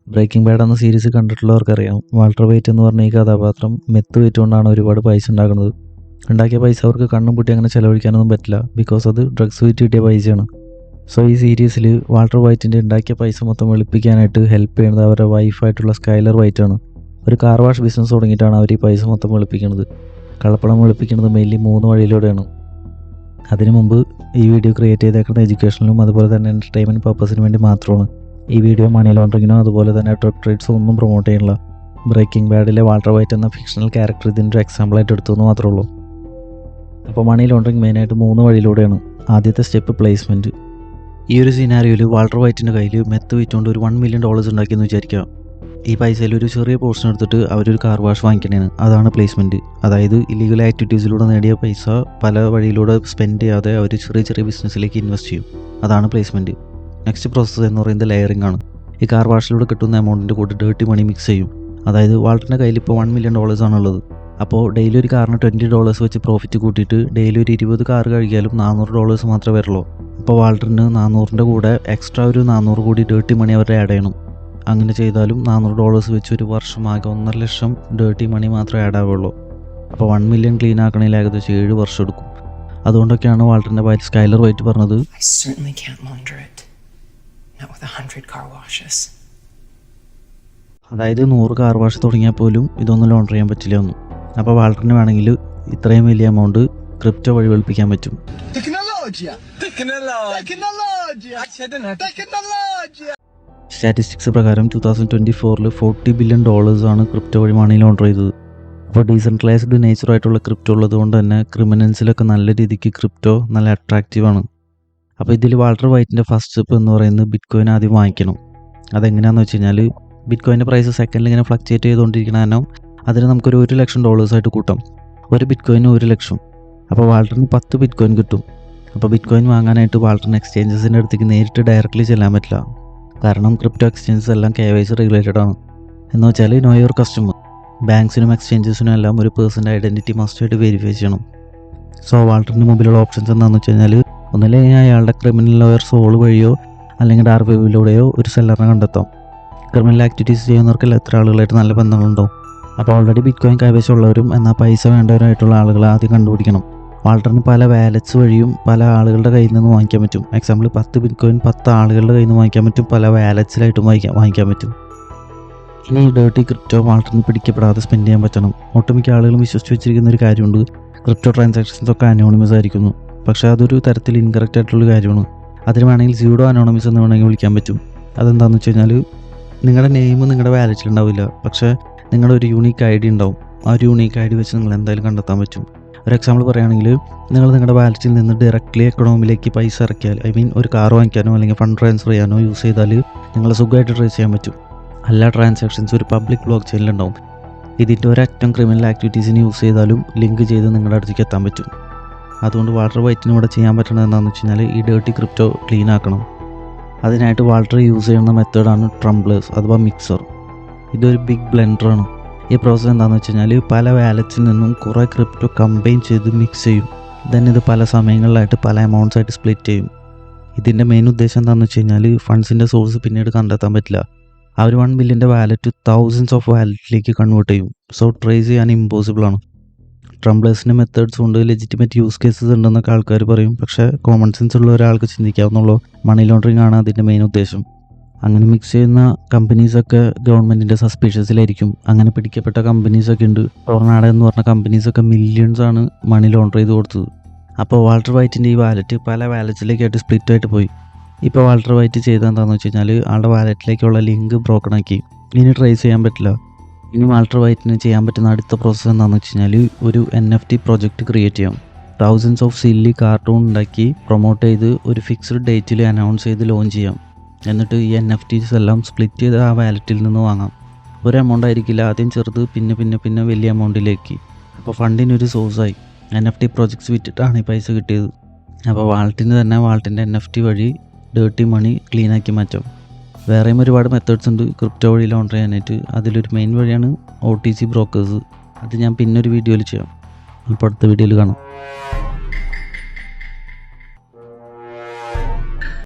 Breaking bad എന്ന series കണ്ടിട്ടുള്ളവർക്കറിയാം, Walter white എന്ന് പറഞ്ഞ ഈ കഥാപാത്രം മെത്ത് വെച്ചുകൊണ്ടാണ് ഒരുപാട് പൈസ ഉണ്ടാക്കുന്നത്. ഉണ്ടാക്കിയ പൈസ അവർക്ക് കണ്ണും പൂട്ടി അങ്ങനെ ചിലവഴിക്കാനൊന്നും പറ്റില്ല, ബിക്കോസ് അത് ഡ്രഗ്സ് വിറ്റ് കിട്ടിയ പൈസയാണ്. സോ ഈ സീരീസിൽ വാൾട്ടർ വൈറ്റിൻ്റെ ഉണ്ടാക്കിയ പൈസ മൊത്തം വെളുപ്പിക്കാനായിട്ട് ഹെൽപ്പ് ചെയ്യുന്നത് അവരുടെ വൈഫായിട്ടുള്ള സ്കൈലർ വൈറ്റാണ്. ഒരു കാർ വാഷ് ബിസിനസ് തുടങ്ങിയിട്ടാണ് അവർ ഈ പൈസ മൊത്തം വെളുപ്പിക്കുന്നത്. കള്ളപ്പണം വെളുപ്പിക്കുന്നത് മെയിൻലി 3 വഴിയിലൂടെയാണ്. അതിനു മുമ്പ് ഈ വീഡിയോ ക്രിയേറ്റ് ചെയ്തേക്കുന്നത് എഡ്യൂക്കേഷനിലും അതുപോലെ തന്നെ എൻ്റർടൈൻമെൻറ്റ് പർപ്പസിന് വേണ്ടി മാത്രമാണ്. ഈ വീഡിയോ മണി ലോണ്ടറിങ്ങിനോ അതുപോലെ തന്നെ ഡ്രഗ് ട്രേഡ്സോ ഒന്നും പ്രൊമോട്ട് ചെയ്യണില്ല. ബ്രേക്കിംഗ് ബാഡിലെ വാൾട്ടർ വൈറ്റ് എന്ന ഫിക്ഷണൽ ക്യാരക്ടർ ഇതിൻ്റെ ഒരു എക്സാമ്പിളായിട്ട് എടുത്തുവെന്ന് മാത്രമേ ഉള്ളൂ. അപ്പോൾ മണി ലോണ്ടറിങ് മെയിനായിട്ട് 3 വഴിയിലൂടെയാണ്. ആദ്യത്തെ സ്റ്റെപ്പ് പ്ലേസ്മെൻറ്റ്. ഈ ഒരു സിനാരിയോയിൽ വാൾട്ടർ വൈറ്റിൻ്റെ കയ്യിൽ മെത്ത് വിറ്റുകൊണ്ട് ഒരു $1 million ഉണ്ടാക്കിയെന്ന് വിചാരിക്കുക. ഈ പൈസയിൽ ഒരു ചെറിയ പോർഷൻ എടുത്തിട്ട് അവരൊരു കാർ വാഷ് വാങ്ങിക്കണേണ്. അതാണ് പ്ലേസ്മെൻറ്റ്. അതായത് ഇല്ലീഗൽ ആക്ടിവിറ്റീസിലൂടെ നേടിയ പൈസ പല വഴിയിലൂടെ സ്പെൻഡ് ചെയ്യാതെ അവർ ചെറിയ ചെറിയ ബിസിനസ്സിലേക്ക് ഇൻവെസ്റ്റ് ചെയ്യും. അതാണ് പ്ലേസ്മെൻറ്റ്. നെക്സ്റ്റ് പ്രോസസ്സ് എന്ന് പറയുന്നത് ലെയറിംഗ് ആണ്. ഈ കാർ വാഷിലൂടെ കിട്ടുന്ന എമൗണ്ടിൻ്റെ കൂടെ ഡേർട്ടി മണി മിക്സ് ചെയ്യും. അതായത് വാൾട്ടറിൻ്റെ കയ്യിൽ ഇപ്പോൾ $1 million ആണുള്ളത്. അപ്പോൾ ഡെയിലി ഒരു കാറിന് $20 വെച്ച് പ്രോഫിറ്റ് കൂട്ടിയിട്ട് ഡെയിലി ഒരു 20 കാർ കഴിക്കാലും $400 മാത്രമേ വരുള്ളൂ. അപ്പോൾ വാൾട്ടറിന് 400ൻ്റെ കൂടെ എക്സ്ട്രാ ഒരു 400 കൂടി ഡേർട്ടി മണി അവരുടെ ആഡ് ചെയ്യണം. അങ്ങനെ ചെയ്താലും $400 വെച്ച് ഒരു വർഷമാകെ 1.5 ലക്ഷം ഡേർട്ടി മണി മാത്രമേ ആഡ് ആവുള്ളൂ. അപ്പോൾ 1 million ക്ലീൻ ആക്കണമെങ്കിൽ ഏകദേശം 7 വർഷം എടുക്കും. അതുകൊണ്ടൊക്കെയാണ് വാൾട്ടറിൻ്റെ ഭാര്യ സ്കൈലർ വൈറ്റ് പറഞ്ഞത്, അതായത് 100 കാർ വാഷ് തുടങ്ങിയാൽ പോലും ഇതൊന്നും ലോണ്ടർ ചെയ്യാൻ പറ്റില്ല ഒന്നും. അപ്പോൾ വാൾട്ടറിന് വേണമെങ്കിൽ ഇത്രയും വലിയ എമൗണ്ട് ക്രിപ്റ്റോ വഴി വെളുപ്പിക്കാൻ പറ്റും. സ്റ്റാറ്റിസ്റ്റിക്സ് പ്രകാരം 2024 $40 billion ആണ് ക്രിപ്റ്റോ വഴി മണി ലോണ്ടർ ചെയ്തത്. അപ്പോൾ ഡീസെൻട്രലൈസ്ഡ് നേച്ചറായിട്ടുള്ള ക്രിപ്റ്റോ ഉള്ളത് കൊണ്ട് തന്നെ ക്രിമിനൽസിലൊക്കെ നല്ല രീതിക്ക് ക്രിപ്റ്റോ നല്ല അട്രാക്റ്റീവാണ്. അപ്പോൾ ഇതിൽ വാൾട്ടർ വൈറ്റിൻ്റെ ഫസ്റ്റ് സ്റ്റെപ്പ് എന്ന് പറയുന്നത് ബിറ്റ്കോയിൻ ആദ്യം വാങ്ങിക്കണം. അതെങ്ങനെയാണെന്ന് വെച്ച് കഴിഞ്ഞാൽ ബിറ്റ്കോയിൻ്റെ പ്രൈസ് സെക്കൻഡിൽ ഇങ്ങനെ ഫ്ലക്ച്വേറ്റ് ചെയ്തുകൊണ്ടിരിക്കുന്ന കാരണം അതിന് നമുക്കൊരു $1 ലക്ഷം ആയിട്ട് കൂട്ടാം. ഒരു ബിറ്റ്കോയിന് 1 ലക്ഷം. അപ്പോൾ വാൾട്ടറിന് 10 ബിറ്റ്കോയിൻ കിട്ടും. അപ്പോൾ ബിറ്റ്കോയിൻ വാങ്ങാനായിട്ട് വാൾട്ടറിന് എക്സ്ചേഞ്ചസിൻ്റെ അടുത്തേക്ക് നേരിട്ട് ഡയറക്റ്റ്ലി ചെല്ലാൻ പറ്റില്ല. കാരണം ക്രിപ്റ്റോ എക്സ്ചേഞ്ചസ് എല്ലാം KYC റെഗുലേറ്റഡ് ആണ്. എന്ന് വെച്ചാൽ നോ യുവർ കസ്റ്റമർ. ബാങ്ക്സിനും എക്സ്ചേഞ്ചസിനും എല്ലാം ഒരു പേഴ്സൻ്റെ ഐഡൻറ്റിറ്റി മസ്റ്റായിട്ട് വെരിഫൈ ചെയ്യണം. സോ വാൾട്ടറിന് മുമ്പിലുള്ള ഓപ്ഷൻസ് എന്താണെന്ന് വെച്ച് കഴിഞ്ഞാൽ ഒന്നില്ലെങ്കിൽ അയാളുടെ ക്രിമിനൽ ലോയർ സോൾ വഴിയോ അല്ലെങ്കിൽ ഡാർക്ക് വെബിലൂടെയോ ഒരു സെല്ലറിനെ കണ്ടെത്താം. ക്രിമിനൽ ആക്ടിവിറ്റീസ് ചെയ്യുന്നവർക്ക് എത്ര ആളുകളായിട്ട് നല്ല ബന്ധങ്ങളുണ്ടാവും. അപ്പോൾ ഓൾറെഡി ബിറ്റ്കോയിൻ കൈവശമുള്ളവരും എന്നാൽ പൈസ വേണ്ടവരായിട്ടുള്ള ആളുകളെ ആദ്യം കണ്ടുപിടിക്കണം. വാൾട്ടറിന് പല വാലറ്റ്സ് വഴിയും പല ആളുകളുടെ കയ്യിൽ നിന്ന് വാങ്ങിക്കാൻ പറ്റും. എക്സാമ്പിൾ 10 ബിറ്റ്കോയിൻ 10 ആളുകളുടെ കയ്യിൽ നിന്ന് വാങ്ങിക്കാൻ പറ്റും, പല വാലറ്റ്സിലായിട്ടും വാങ്ങിക്കാൻ പറ്റും. ഇനി ഡേർട്ടി ക്രിപ്റ്റോ വാൾട്ടറിന് പിടിക്കപ്പെടാതെ സ്പെൻഡ് ചെയ്യാൻ പറ്റണം. ഒട്ടുമിക്ക ആളുകളും വിശ്വസിച്ച് വെച്ചിരിക്കുന്ന ഒരു കാര്യമുണ്ട്, ക്രിപ്റ്റോ ട്രാൻസാക്ഷൻസ് ഒക്കെ അനോണിമസ് ആയിരിക്കുന്നു. പക്ഷേ അതൊരു തരത്തിൽ ഇൻകറക്റ്റ് ആയിട്ടുള്ള കാര്യമാണ്. അതിന് വേണമെങ്കിൽ സ്യൂഡോ അനോണിമസ് എന്ന് വേണമെങ്കിൽ വിളിക്കാൻ പറ്റും. അതെന്താണെന്ന് വെച്ച് കഴിഞ്ഞാൽ നിങ്ങളുടെ നെയിം നിങ്ങളുടെ വാലറ്റിൽ ഉണ്ടാവില്ല, പക്ഷേ നിങ്ങളുടെ ഒരു യൂണീക്ക് ID ഉണ്ടാവും. ആ ഒരു യൂണീക്ക് ID വെച്ച് നിങ്ങൾ എന്തായാലും കണ്ടെത്താൻ പറ്റും. ഒരു എക്സാമ്പിൾ പറയുകയാണെങ്കിൽ നിങ്ങൾ നിങ്ങളുടെ വാലറ്റിൽ നിന്ന് ഡയറക്റ്റ്ലി എക്കണോമിലേക്ക് പൈസ ഇറക്കിയാൽ, ഒരു കാർ വാങ്ങിക്കാനോ അല്ലെങ്കിൽ ഫണ്ട് ട്രാൻസ്ഫർ ചെയ്യാനോ യൂസ് ചെയ്താൽ നിങ്ങൾ സുഖമായിട്ട് ട്രേസ് ചെയ്യാൻ പറ്റും. എല്ലാ ട്രാൻസാക്ഷൻസും ഒരു പബ്ലിക് ബ്ലോക്ക് ചെയിനിലുണ്ടാവും. ഇതിൻ്റെ ഒരറ്റം ക്രിമിനൽ ആക്ടിവിറ്റീസിന് യൂസ് ചെയ്താലും ലിങ്ക് ചെയ്ത് നിങ്ങളുടെ അടുത്തേക്ക് എത്താൻ പറ്റും. അതുകൊണ്ട് വാൾട്ടർ വൈറ്റിന് ഇവിടെ ചെയ്യാൻ പറ്റുന്നത് എന്താണെന്ന് വെച്ച് കഴിഞ്ഞാൽ ഈ ഡേർട്ടി ക്രിപ്റ്റോ ക്ലീൻ ആക്കണം. അതിനായിട്ട് വാൾട്ടർ യൂസ് ചെയ്യുന്ന മെത്തേഡാണ് ട്രംബ്ലേഴ്സ് അഥവാ മിക്സർ. ഇതൊരു ബിഗ് ബ്ലെൻഡറാണ്. ഈ പ്രോസസ്സ് എന്താണെന്ന് വെച്ച് കഴിഞ്ഞാൽ പല വാലറ്റ്സിൽ നിന്നും കുറേ ക്രിപ്റ്റോ കമ്പൈൻ ചെയ്ത് മിക്സ് ചെയ്യും. ദെൻ ഇത് പല സമയങ്ങളിലായിട്ട് പല എമൗണ്ട്സ് ആയിട്ട് സ്പ്ലിറ്റ് ചെയ്യും. ഇതിൻ്റെ മെയിൻ ഉദ്ദേശം എന്താണെന്ന് വെച്ച് കഴിഞ്ഞാൽ ഫണ്ട്സിൻ്റെ സോഴ്സ് പിന്നീട് കണ്ടെത്താൻ പറ്റില്ല. ആ ഒരു $1 million വാലറ്റ് തൗസൻഡ്സ് ഓഫ് വാലറ്റിലേക്ക് കൺവേർട്ട് ചെയ്യും. സോ ട്രേസ് ചെയ്യാൻ ഇമ്പോസിബിളാണ്. ട്രംബ്ലേഴ്സിൻ്റെ മെത്തേഡ്സ് കൊണ്ട് ലെജിറ്റിമേറ്റ് യൂസ് കേസസ് ഉണ്ടെന്നൊക്കെ ആൾക്കാർ പറയും. പക്ഷേ കോമൺ സെൻസ് ഉള്ള ഒരാൾക്ക് ചിന്തിക്കാവുന്നുള്ളൂ, മണി ലോണ്ടറിങ് ആണ് അതിൻ്റെ മെയിൻ ഉദ്ദേശം. അങ്ങനെ മിക്സ് ചെയ്യുന്ന കമ്പനീസൊക്കെ ഗവൺമെൻറ്റിൻ്റെ സസ്പീഷ്യസിലായിരിക്കും. അങ്ങനെ പിടിക്കപ്പെട്ട കമ്പനീസൊക്കെ ഉണ്ട്. ടൊർണാഡോ എന്ന് പറഞ്ഞ കമ്പനീസൊക്കെ മില്യൺസാണ് മണി ലോണ്ടർ ചെയ്ത് കൊടുത്തത്. അപ്പോൾ വാൾട്ടർ വൈറ്റിൻ്റെ ഈ വാലറ്റ് പല വാലറ്റ്സിലേക്കായിട്ട് സ്പ്ലിറ്റ് ആയിട്ട് പോയി. ഇപ്പോൾ വാൾട്ടർ വൈറ്റ് ചെയ്തത് എന്താണെന്ന് വെച്ച് കഴിഞ്ഞാൽ ആളുടെ വാലറ്റിലേക്കുള്ള ലിങ്ക് ബ്രോക്കൺ ആക്കി. ഇനി ട്രേസ് ചെയ്യാൻ പറ്റില്ല. ഇനി വാൾട്ടർ വൈറ്റിന് ചെയ്യാൻ പറ്റുന്ന അടുത്ത പ്രോസസ്സ് എന്താണെന്ന് വെച്ച് കഴിഞ്ഞാൽ ഒരു NFT പ്രോജക്റ്റ് ക്രിയേറ്റ് ചെയ്യാം. തൗസൻഡ്സ് ഓഫ് സില്ലി കാർട്ടൂൺ ഉണ്ടാക്കി പ്രൊമോട്ട് ചെയ്ത് ഒരു ഫിക്സ്ഡ് ഡേറ്റിൽ അനൗൺസ് ചെയ്ത് ലോഞ്ച് ചെയ്യാം. എന്നിട്ട് ഈ NFTs എല്ലാം സ്പ്ലിറ്റ് ചെയ്ത് ആ വാലറ്റിൽ നിന്ന് വാങ്ങാം. ഒരു എമൗണ്ട് ആയിരിക്കില്ല, ആദ്യം ചെറുത് പിന്നെ വലിയ എമൗണ്ടിലേക്ക്. അപ്പോൾ ഫണ്ടിനൊരു സോഴ്സായി. NFT പ്രോജക്ട്സ് വിറ്റിട്ടാണ് ഈ പൈസ കിട്ടിയത്. അപ്പോൾ വാൾട്ടിന് തന്നെ വാൾട്ടിൻ്റെ NFT വഴി ഡേർട്ടി മണി ക്ലീനാക്കി മാറ്റാം. വേറെയും ഒരുപാട് മെത്തേഡ്സ് ഉണ്ട് ക്രിപ്റ്റോ വഴി ലോണ്ടർ ചെയ്യാനായിട്ട്. അതിലൊരു മെയിൻ വഴിയാണ് OTC ബ്രോക്കേഴ്സ്. അത് ഞാൻ പിന്നൊരു വീഡിയോയിൽ ചെയ്യാം. ഇപ്പോൾ അടുത്ത വീഡിയോയിൽ കാണാം.